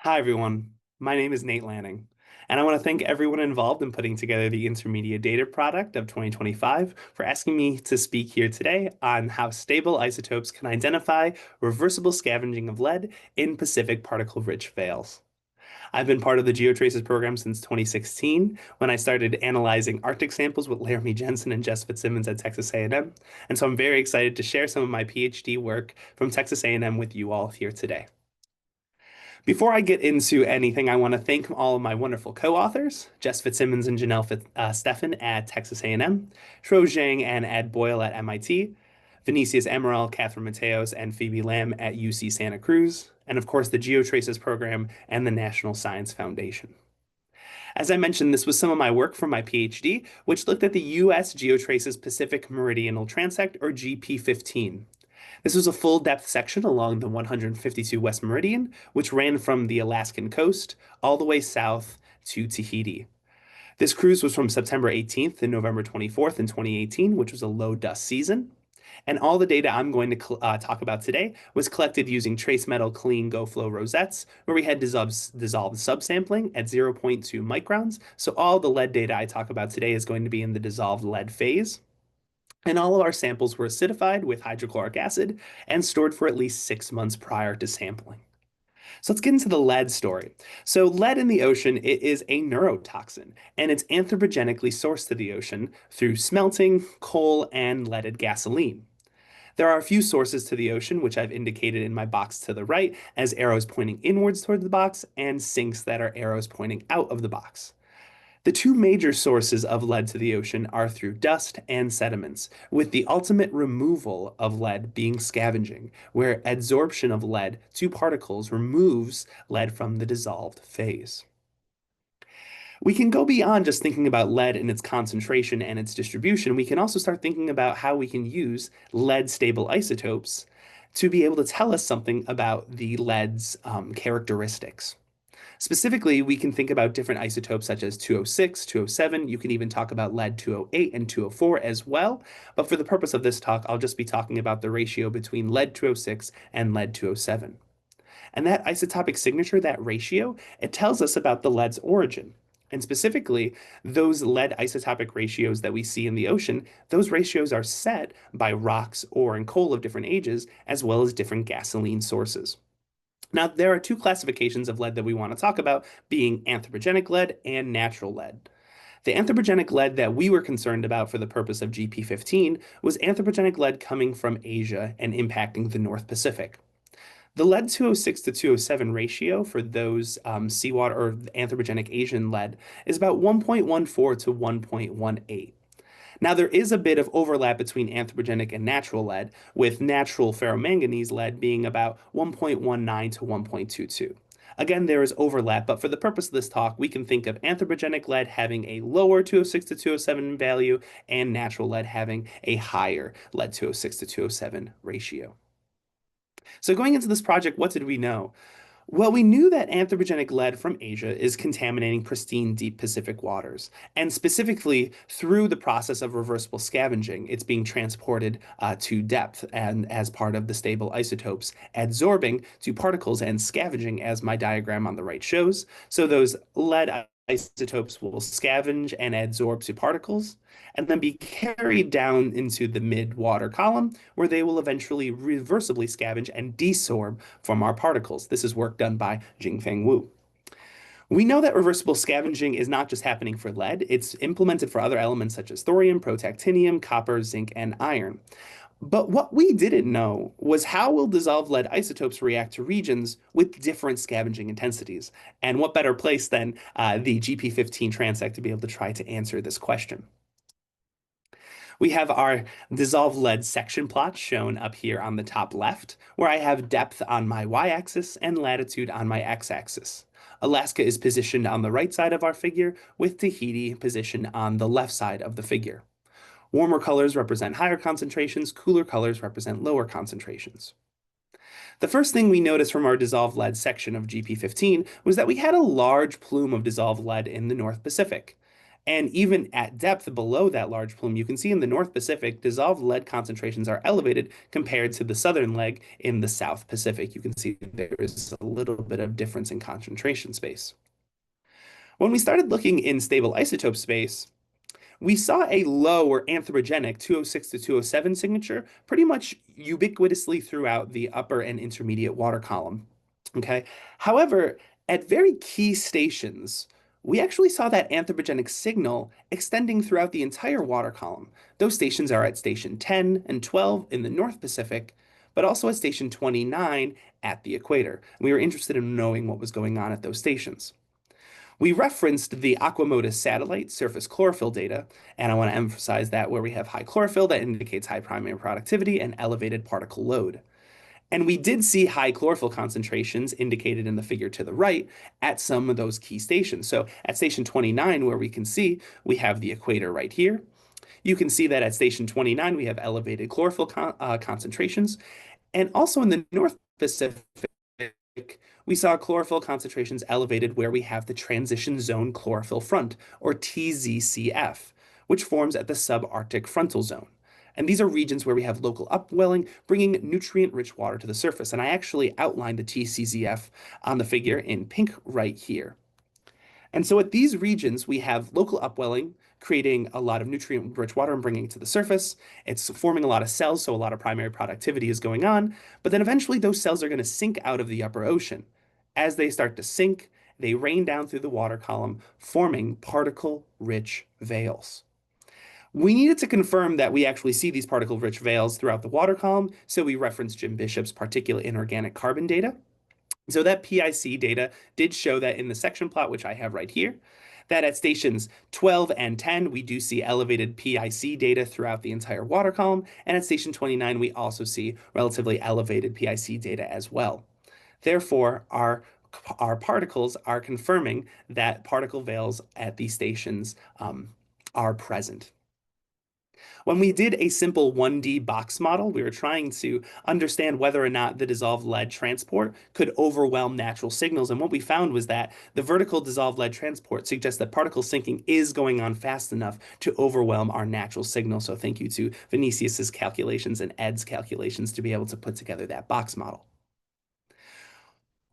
Hi, everyone. My name is Nate Lanning, and I want to thank everyone involved in putting together the intermediate data product of 2025 for asking me to speak here today on how stable isotopes can identify reversible scavenging of lead in Pacific particle-rich vales. I've been part of the GeoTraces program since 2016 when I started analyzing Arctic samples with Laramie Jensen and Jess Fitzsimmons at Texas A&M, and so I'm very excited to share some of my PhD work from Texas A&M with you all here today. Before I get into anything, I want to thank all of my wonderful co-authors, Jess Fitzsimmons and Steffen at Texas A&M, Shro Zhang and Ed Boyle at MIT, Vinicius Amaral, Catherine Mateos, and Phoebe Lamb at UC Santa Cruz, and of course the GeoTraces program and the National Science Foundation. As I mentioned, this was some of my work from my PhD, which looked at the U.S. GeoTraces Pacific Meridional Transect, or GP15. This was a full depth section along the 152 West Meridian, which ran from the Alaskan coast all the way south to Tahiti. This cruise was from September 18th to November 24th in 2018, which was a low dust season. And all the data I'm going to talk about today was collected using trace metal clean go flow rosettes, where we had dissolved subsampling at zero point 0.2 microns. So all the lead data I talk about today is going to be in the dissolved lead phase. And all of our samples were acidified with hydrochloric acid and stored for at least 6 months prior to sampling. So let's get into the lead story. So lead in the ocean, it is a neurotoxin, and it's anthropogenically sourced to the ocean through smelting, coal, and leaded gasoline. There are a few sources to the ocean, which I've indicated in my box to the right as arrows pointing inwards toward the box, and sinks that are arrows pointing out of the box. The two major sources of lead to the ocean are through dust and sediments, with the ultimate removal of lead being scavenging, where adsorption of lead to particles removes lead from the dissolved phase. We can go beyond just thinking about lead and its concentration and its distribution. We can also start thinking about how we can use lead stable isotopes to be able to tell us something about the lead's characteristics. Specifically, we can think about different isotopes such as 206, 207. You can even talk about lead 208 and 204 as well. But for the purpose of this talk, I'll just be talking about the ratio between lead 206 and lead 207. And that isotopic signature, that ratio, it tells us about the lead's origin. And specifically, those lead isotopic ratios that we see in the ocean, those ratios are set by rocks, ore, and coal of different ages, as well as different gasoline sources. Now, there are two classifications of lead that we want to talk about, being anthropogenic lead and natural lead. The anthropogenic lead that we were concerned about for the purpose of GP15 was anthropogenic lead coming from Asia and impacting the North Pacific. The lead 206 to 207 ratio for those seawater or anthropogenic Asian lead is about 1.14 to 1.18. Now, there is a bit of overlap between anthropogenic and natural lead, with natural ferromanganese lead being about 1.19 to 1.22. Again, there is overlap, but for the purpose of this talk, we can think of anthropogenic lead having a lower 206 to 207 value and natural lead having a higher lead 206 to 207 ratio. So going into this project, what did we know? Well, we knew that anthropogenic lead from Asia is contaminating pristine deep Pacific waters, and specifically through the process of reversible scavenging, it's being transported to depth and as part of the stable isotopes, adsorbing to particles and scavenging, as my diagram on the right shows. So those lead isotopes will scavenge and adsorb to particles, and then be carried down into the mid-water column, where they will eventually reversibly scavenge and desorb from our particles. This is work done by Jingfeng Wu. We know that reversible scavenging is not just happening for lead, it's implemented for other elements such as thorium, protactinium, copper, zinc, and iron. But what we didn't know was how will dissolved lead isotopes react to regions with different scavenging intensities? And what better place than the GP15 transect to be able to try to answer this question? We have our dissolved lead section plot shown up here on the top left, where I have depth on my y-axis and latitude on my x-axis. Alaska is positioned on the right side of our figure, with Tahiti positioned on the left side of the figure. Warmer colors represent higher concentrations, cooler colors represent lower concentrations. The first thing we noticed from our dissolved lead section of GP15 was that we had a large plume of dissolved lead in the North Pacific. And even at depth below that large plume, you can see in the North Pacific, dissolved lead concentrations are elevated compared to the southern leg in the South Pacific. You can see there is a little bit of difference in concentration space. When we started looking in stable isotope space, we saw a low or anthropogenic 206 to 207 signature pretty much ubiquitously throughout the upper and intermediate water column. Okay. However, at very key stations, we actually saw that anthropogenic signal extending throughout the entire water column. Those stations are at station 10 and 12 in the North Pacific, but also at station 29 at the equator. We were interested in knowing what was going on at those stations. We referenced the Aquamodus satellite surface chlorophyll data, and I want to emphasize that where we have high chlorophyll, that indicates high primary productivity and elevated particle load. And we did see high chlorophyll concentrations indicated in the figure to the right at some of those key stations. So at station 29, where we can see we have the equator right here, you can see that at station 29, we have elevated chlorophyll concentrations. And also in the North Pacific, we saw chlorophyll concentrations elevated where we have the transition zone chlorophyll front, or TZCF, which forms at the subarctic frontal zone. And these are regions where we have local upwelling, bringing nutrient-rich water to the surface. And I actually outlined the TCZF on the figure in pink right here. And so at these regions, we have local upwelling, creating a lot of nutrient-rich water and bringing it to the surface. It's forming a lot of cells, so a lot of primary productivity is going on. But then eventually those cells are going to sink out of the upper ocean. As they start to sink, they rain down through the water column, forming particle-rich veils. We needed to confirm that we actually see these particle-rich veils throughout the water column, so we referenced Jim Bishop's particulate inorganic carbon data. So that PIC data did show that in the section plot, which I have right here, that at stations 12 and 10, we do see elevated PIC data throughout the entire water column. And at station 29, we also see relatively elevated PIC data as well. Therefore, our particles are confirming that particle veils at these stations are present. When we did a simple 1D box model, we were trying to understand whether or not the dissolved lead transport could overwhelm natural signals. And what we found was that the vertical dissolved lead transport suggests that particle sinking is going on fast enough to overwhelm our natural signal. So thank you to Vinicius's calculations and Ed's calculations to be able to put together that box model.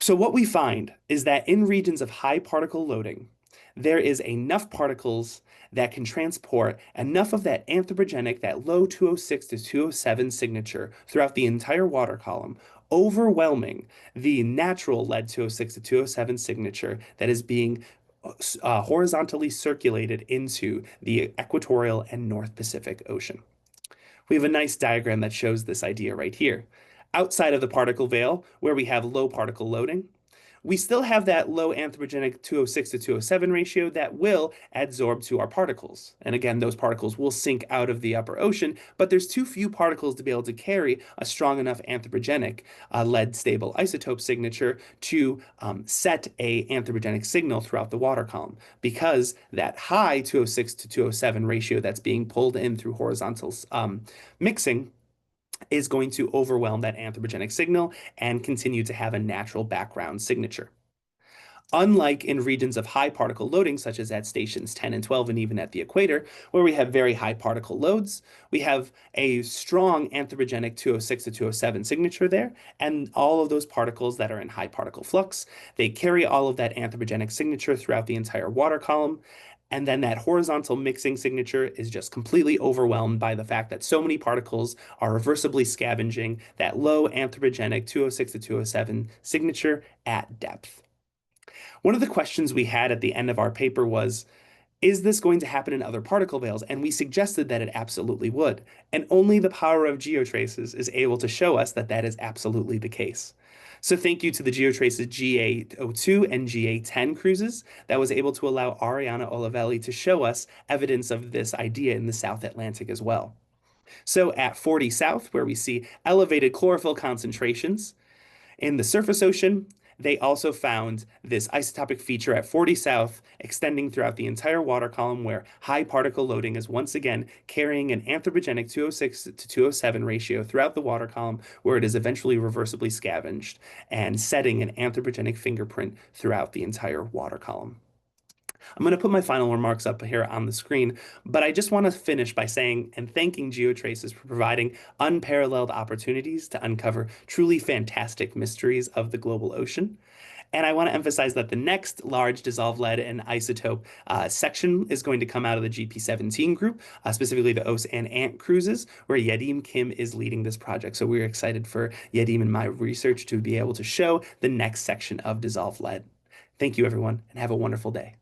So what we find is that in regions of high particle loading, there is enough particles that can transport enough of that anthropogenic, that low 206 to 207 signature throughout the entire water column, overwhelming the natural lead 206 to 207 signature that is being horizontally circulated into the equatorial and North Pacific Ocean. We have a nice diagram that shows this idea right here. Outside of the particle veil, where we have low particle loading, we still have that low anthropogenic 206 to 207 ratio that will adsorb to our particles. And again, those particles will sink out of the upper ocean, but there's too few particles to be able to carry a strong enough anthropogenic lead stable isotope signature to set a anthropogenic signal throughout the water column, because that high 206 to 207 ratio that's being pulled in through horizontal mixing is going to overwhelm that anthropogenic signal and continue to have a natural background signature. Unlike in regions of high particle loading, such as at stations 10 and 12, and even at the equator, where we have very high particle loads, we have a strong anthropogenic 206 to 207 signature there, and all of those particles that are in high particle flux, they carry all of that anthropogenic signature throughout the entire water column. And then that horizontal mixing signature is just completely overwhelmed by the fact that so many particles are reversibly scavenging that low anthropogenic 206 to 207 signature at depth. One of the questions we had at the end of our paper was, is this going to happen in other particle veils? And we suggested that it absolutely would. And only the power of geotraces is able to show us that that is absolutely the case. So thank you to the GeoTrace's GA02 and GA10 cruises that was able to allow Ariana Olivelli to show us evidence of this idea in the South Atlantic as well. So at 40 South, where we see elevated chlorophyll concentrations in the surface ocean, they also found this isotopic feature at 40 South extending throughout the entire water column, where high particle loading is once again carrying an anthropogenic 206 to 207 ratio throughout the water column, where it is eventually reversibly scavenged and setting an anthropogenic fingerprint throughout the entire water column. I'm going to put my final remarks up here on the screen, but I just want to finish by saying and thanking GeoTraces for providing unparalleled opportunities to uncover truly fantastic mysteries of the global ocean. And I want to emphasize that the next large dissolved lead and isotope section is going to come out of the GP17 group, specifically the OS and ANT cruises, where Yadim Kim is leading this project. So we're excited for Yadim and my research to be able to show the next section of dissolved lead. Thank you, everyone, and have a wonderful day.